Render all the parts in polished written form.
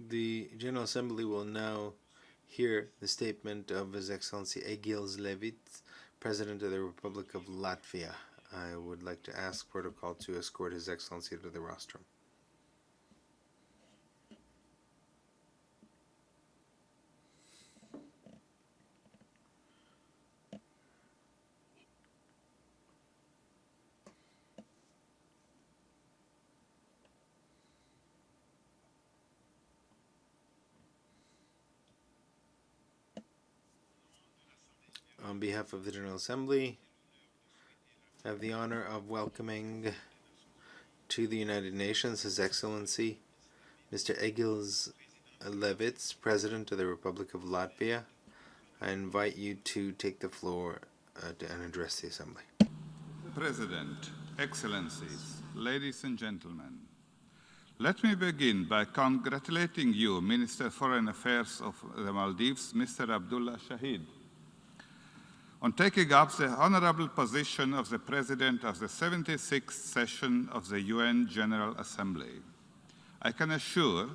The General Assembly will now hear the statement of His Excellency Egils Levits, President of the Republic of Latvia. I would like to ask protocol to escort His Excellency to the rostrum. On behalf of the General Assembly, I have the honor of welcoming to the United Nations His Excellency Mr. Egils Levits, President of the Republic of Latvia. I invite you to take the floor and address the Assembly. President, Excellencies, ladies and gentlemen, let me begin by congratulating you, Minister of Foreign Affairs of the Maldives, Mr. Abdullah Shahid, on taking up the honorable position of the President of the 76th session of the UN General Assembly. I can assure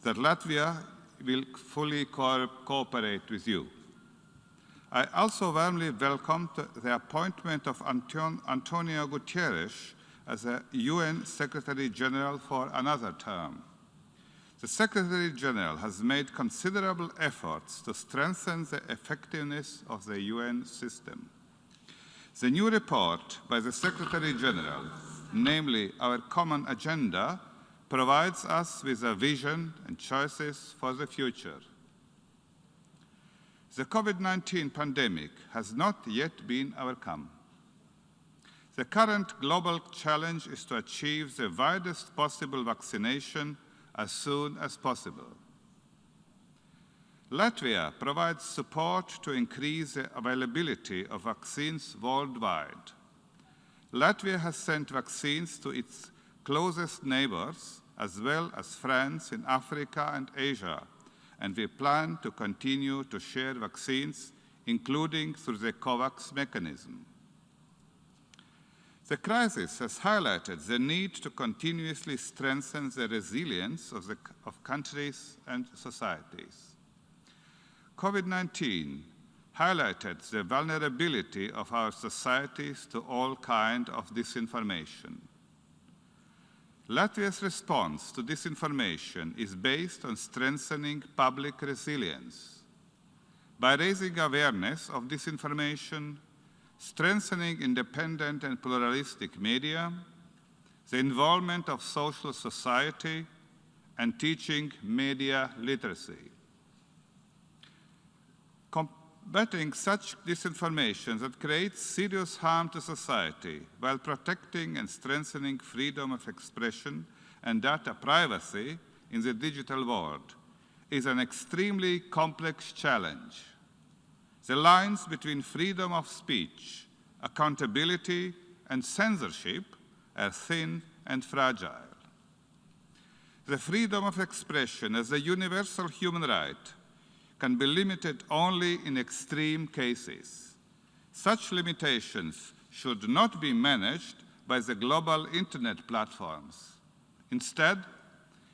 that Latvia will fully cooperate with you. I also warmly welcome the appointment of Antonio Guterres as a UN Secretary General for another term. The Secretary General has made considerable efforts to strengthen the effectiveness of the UN system. The new report by the Secretary General, namely Our Common Agenda, provides us with a vision and choices for the future. The COVID-19 pandemic has not yet been overcome. The current global challenge is to achieve the widest possible vaccination as soon as possible. Latvia provides support to increase the availability of vaccines worldwide. Latvia has sent vaccines to its closest neighbors, as well as friends in Africa and Asia, and we plan to continue to share vaccines, including through the COVAX mechanism. The crisis has highlighted the need to continuously strengthen the resilience of countries and societies. COVID-19 highlighted the vulnerability of our societies to all kinds of disinformation. Latvia's response to disinformation is based on strengthening public resilience. By raising awareness of disinformation, strengthening independent and pluralistic media, the involvement of social society, and teaching media literacy. Combating such disinformation that creates serious harm to society while protecting and strengthening freedom of expression and data privacy in the digital world is an extremely complex challenge. The lines between freedom of speech, accountability, and censorship are thin and fragile. The freedom of expression as a universal human right can be limited only in extreme cases. Such limitations should not be managed by the global internet platforms. Instead,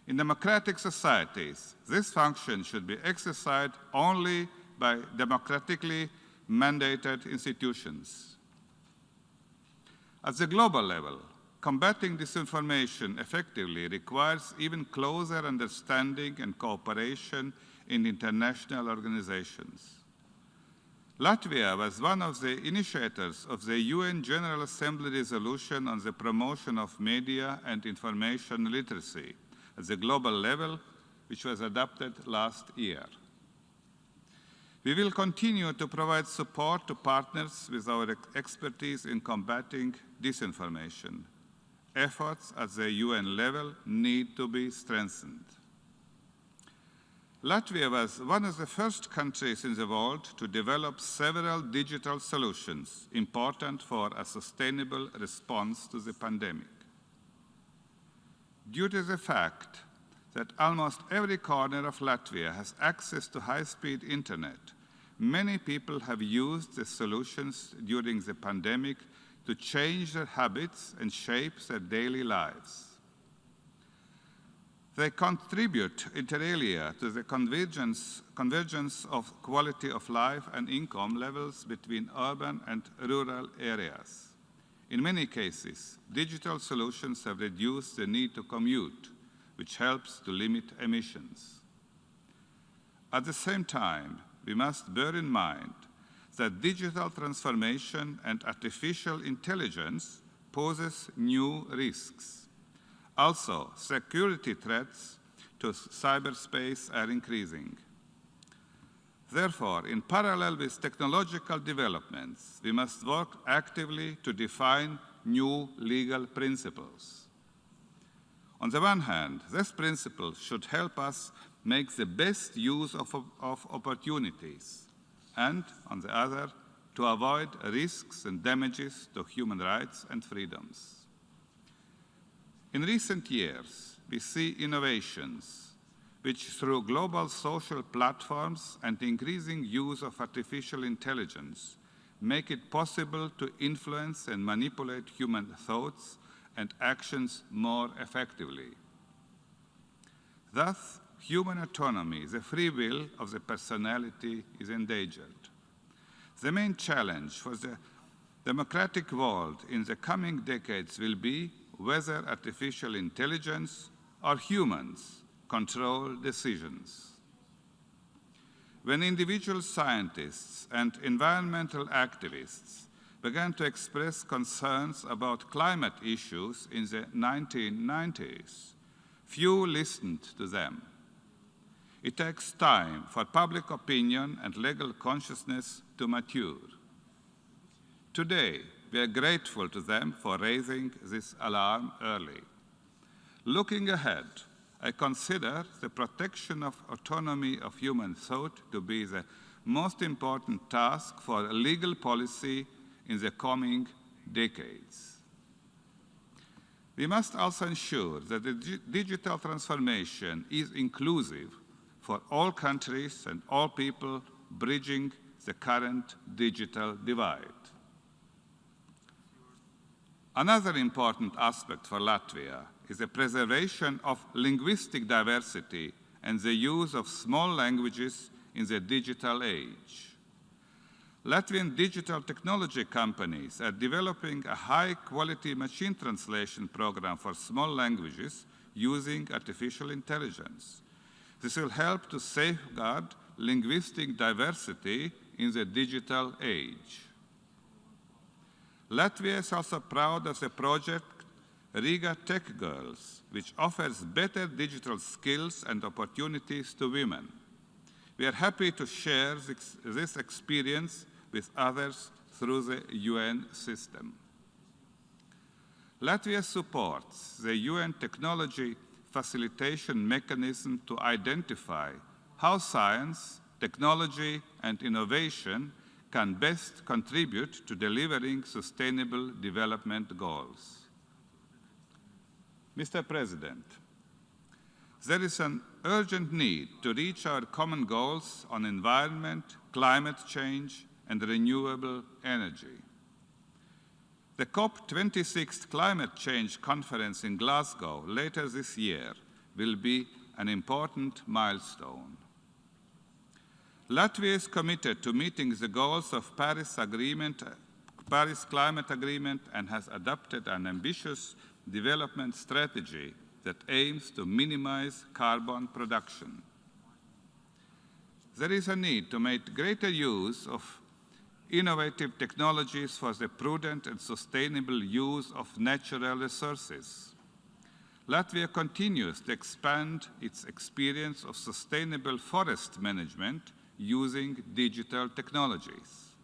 in democratic societies, this function should be exercised only by democratically mandated institutions. At the global level, combating disinformation effectively requires even closer understanding and cooperation in international organizations. Latvia was one of the initiators of the UN General Assembly resolution on the promotion of media and information literacy at the global level, which was adopted last year. We will continue to provide support to partners with our expertise in combating disinformation. Efforts at the UN level need to be strengthened. Latvia was one of the first countries in the world to develop several digital solutions important for a sustainable response to the pandemic. Due to the fact that almost every corner of Latvia has access to high-speed internet, many people have used the solutions during the pandemic to change their habits and shape their daily lives. They contribute, inter alia, to the convergence of quality of life and income levels between urban and rural areas. In many cases, digital solutions have reduced the need to commute, which helps to limit emissions. At the same time, we must bear in mind that digital transformation and artificial intelligence poses new risks. Also, security threats to cyberspace are increasing. Therefore, in parallel with technological developments, we must work actively to define new legal principles. On the one hand, these principles should help us make the best use of opportunities, and on the other, to avoid risks and damages to human rights and freedoms. In recent years, we see innovations which, through global social platforms and increasing use of artificial intelligence, make it possible to influence and manipulate human thoughts and actions more effectively. Thus, human autonomy, the free will of the personality, is endangered. The main challenge for the democratic world in the coming decades will be whether artificial intelligence or humans control decisions. When individual scientists and environmental activists began to express concerns about climate issues in the 1990s, few listened to them. It takes time for public opinion and legal consciousness to mature. Today, we are grateful to them for raising this alarm early. Looking ahead, I consider the protection of autonomy of human thought to be the most important task for legal policy in the coming decades. We must also ensure that the digital transformation is inclusive for all countries and all people, bridging the current digital divide. Another important aspect for Latvia is the preservation of linguistic diversity and the use of small languages in the digital age. Latvian digital technology companies are developing a high-quality machine translation program for small languages using artificial intelligence. This will help to safeguard linguistic diversity in the digital age. Latvia is also proud of the project Riga Tech Girls, which offers better digital skills and opportunities to women. We are happy to share this experience with others through the UN system. Latvia supports the UN technology facilitation mechanism to identify how science, technology, and innovation can best contribute to delivering sustainable development goals. Mr. President, there is an urgent need to reach our common goals on environment, climate change, and renewable energy. The COP26 Climate Change Conference in Glasgow later this year will be an important milestone. Latvia is committed to meeting the goals of Paris Climate Agreement and has adopted an ambitious development strategy that aims to minimize carbon production. There is a need to make greater use of innovative technologies for the prudent and sustainable use of natural resources. Latvia continues to expand its experience of sustainable forest management using digital technologies.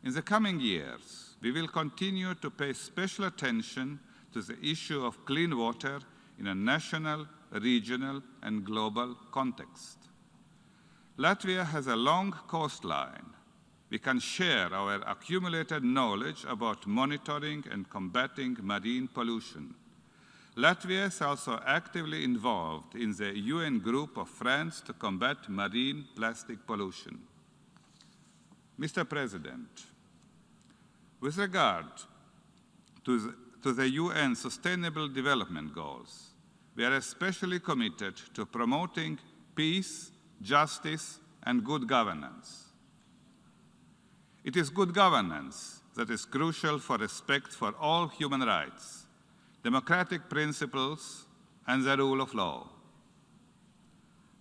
In the coming years, we will continue to pay special attention to the issue of clean water in a national, regional, and global context. Latvia has a long coastline. We can share our accumulated knowledge about monitoring and combating marine pollution. Latvia is also actively involved in the UN Group of Friends to combat marine plastic pollution. Mr. President, with regard to the UN Sustainable Development Goals, we are especially committed to promoting peace, justice, and good governance. It is good governance that is crucial for respect for all human rights, democratic principles, and the rule of law.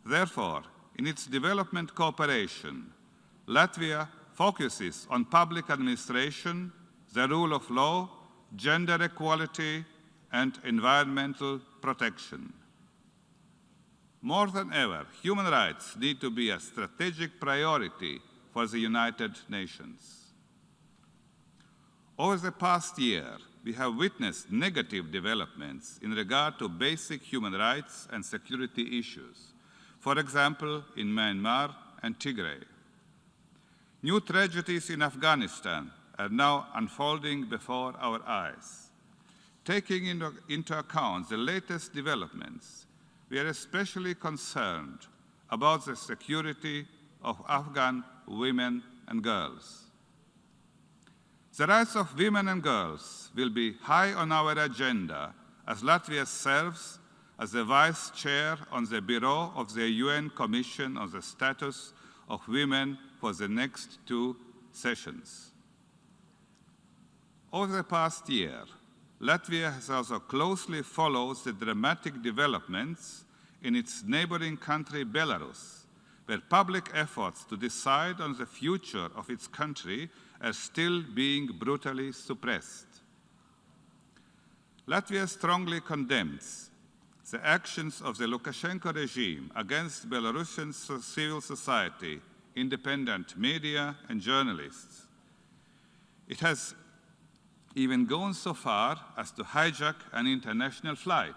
Therefore, in its development cooperation, Latvia focuses on public administration, the rule of law, gender equality, and environmental protection. More than ever, human rights need to be a strategic priority for the United Nations. Over the past year, we have witnessed negative developments in regard to basic human rights and security issues, for example, in Myanmar and Tigray. New tragedies in Afghanistan are now unfolding before our eyes. Taking into account the latest developments, we are especially concerned about the security of Afghan women and girls. The rights of women and girls will be high on our agenda as Latvia serves as the Vice Chair on the Bureau of the UN Commission on the Status of Women for the next 2 sessions. Over the past year, Latvia has also closely followed the dramatic developments in its neighboring country, Belarus, where public efforts to decide on the future of its country are still being brutally suppressed. Latvia strongly condemns the actions of the Lukashenko regime against Belarusian civil society, independent media, and journalists. It has even gone so far as to hijack an international flight.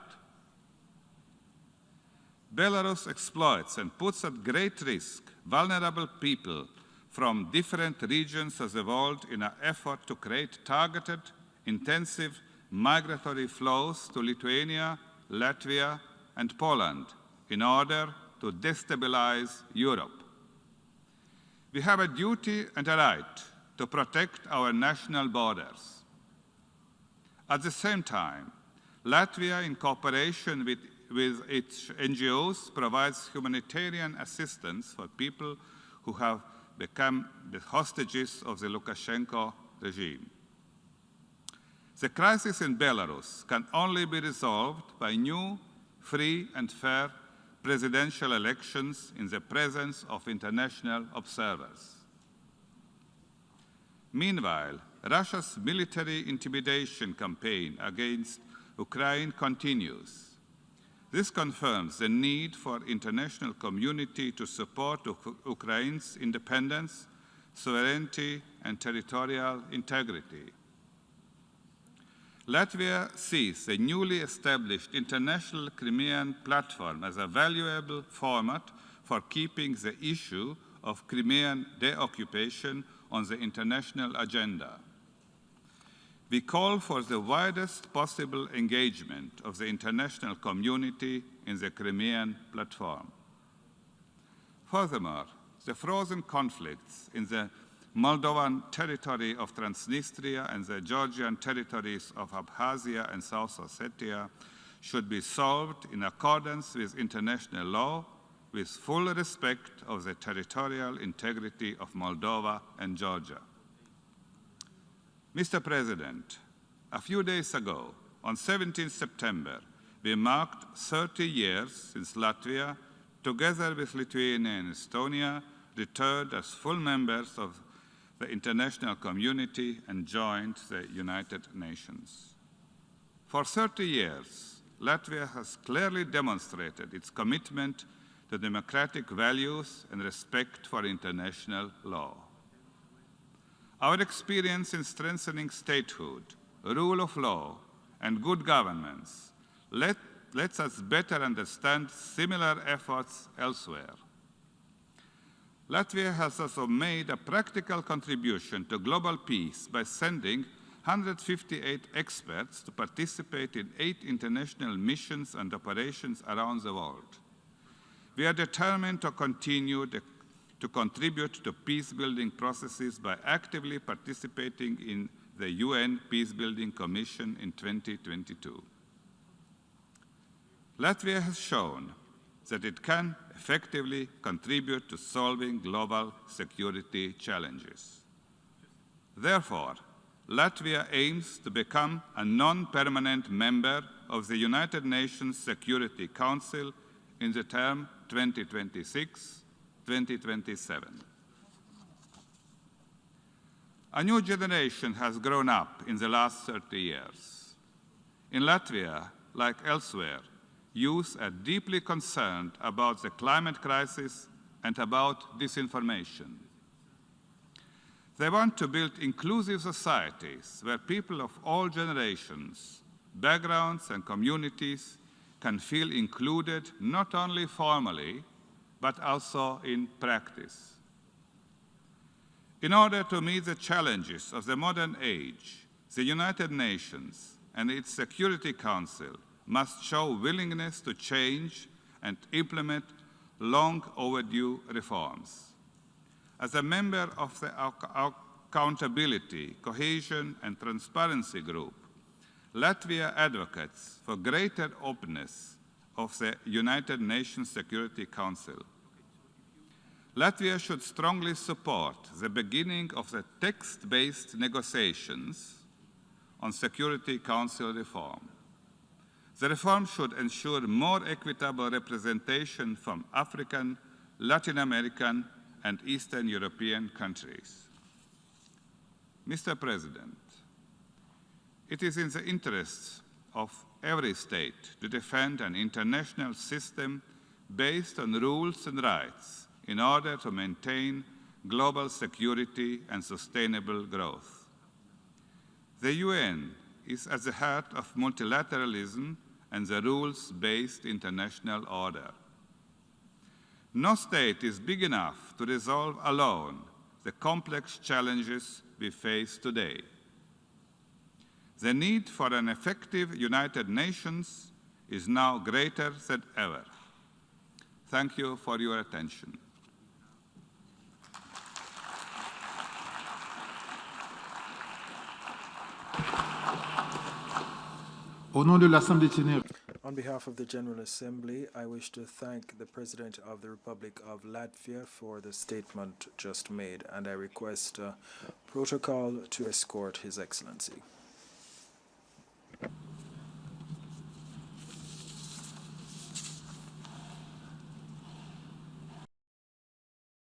Belarus exploits and puts at great risk vulnerable people from different regions of the world in an effort to create targeted, intensive migratory flows to Lithuania, Latvia, and Poland in order to destabilize Europe. We have a duty and a right to protect our national borders. At the same time, Latvia, in cooperation with its NGOs, provides humanitarian assistance for people who have become the hostages of the Lukashenko regime. The crisis in Belarus can only be resolved by new, free, and fair presidential elections in the presence of international observers. Meanwhile, Russia's military intimidation campaign against Ukraine continues. This confirms the need for the international community to support Ukraine's independence, sovereignty, and territorial integrity. Latvia sees the newly established International Crimean Platform as a valuable format for keeping the issue of Crimean deoccupation on the international agenda. We call for the widest possible engagement of the international community in the Crimean Platform. Furthermore, the frozen conflicts in the Moldovan territory of Transnistria and the Georgian territories of Abkhazia and South Ossetia should be solved in accordance with international law, with full respect of the territorial integrity of Moldova and Georgia. Mr. President, a few days ago, on 17 September, we marked 30 years since Latvia, together with Lithuania and Estonia, returned as full members of the international community and joined the United Nations. For 30 years, Latvia has clearly demonstrated its commitment to democratic values and respect for international law. Our experience in strengthening statehood, rule of law, and good governance lets us better understand similar efforts elsewhere. Latvia has also made a practical contribution to global peace by sending 158 experts to participate in 8 international missions and operations around the world. We are determined to continue to contribute to peace-building processes by actively participating in the UN Peacebuilding Commission in 2022. Latvia has shown that it can effectively contribute to solving global security challenges. Therefore, Latvia aims to become a non-permanent member of the United Nations Security Council in the term 2026-2027. A new generation has grown up in the last 30 years. In Latvia, like elsewhere, youth are deeply concerned about the climate crisis and about disinformation. They want to build inclusive societies where people of all generations, backgrounds, and communities can feel included not only formally, but also in practice. In order to meet the challenges of the modern age, the United Nations and its Security Council must show willingness to change and implement long overdue reforms. As a member of the Accountability, Cohesion and Transparency Group, Latvia advocates for greater openness of the United Nations Security Council. Latvia should strongly support the beginning of the text-based negotiations on Security Council reform. The reform should ensure more equitable representation from African, Latin American, and Eastern European countries. Mr. President, it is in the interests of every state to defend an international system based on rules and rights in order to maintain global security and sustainable growth. The UN is at the heart of multilateralism and the rules-based international order. No state is big enough to resolve alone the complex challenges we face today. The need for an effective United Nations is now greater than ever. Thank you for your attention. On behalf of the General Assembly, I wish to thank the President of the Republic of Latvia for the statement just made, and I request protocol to escort His Excellency.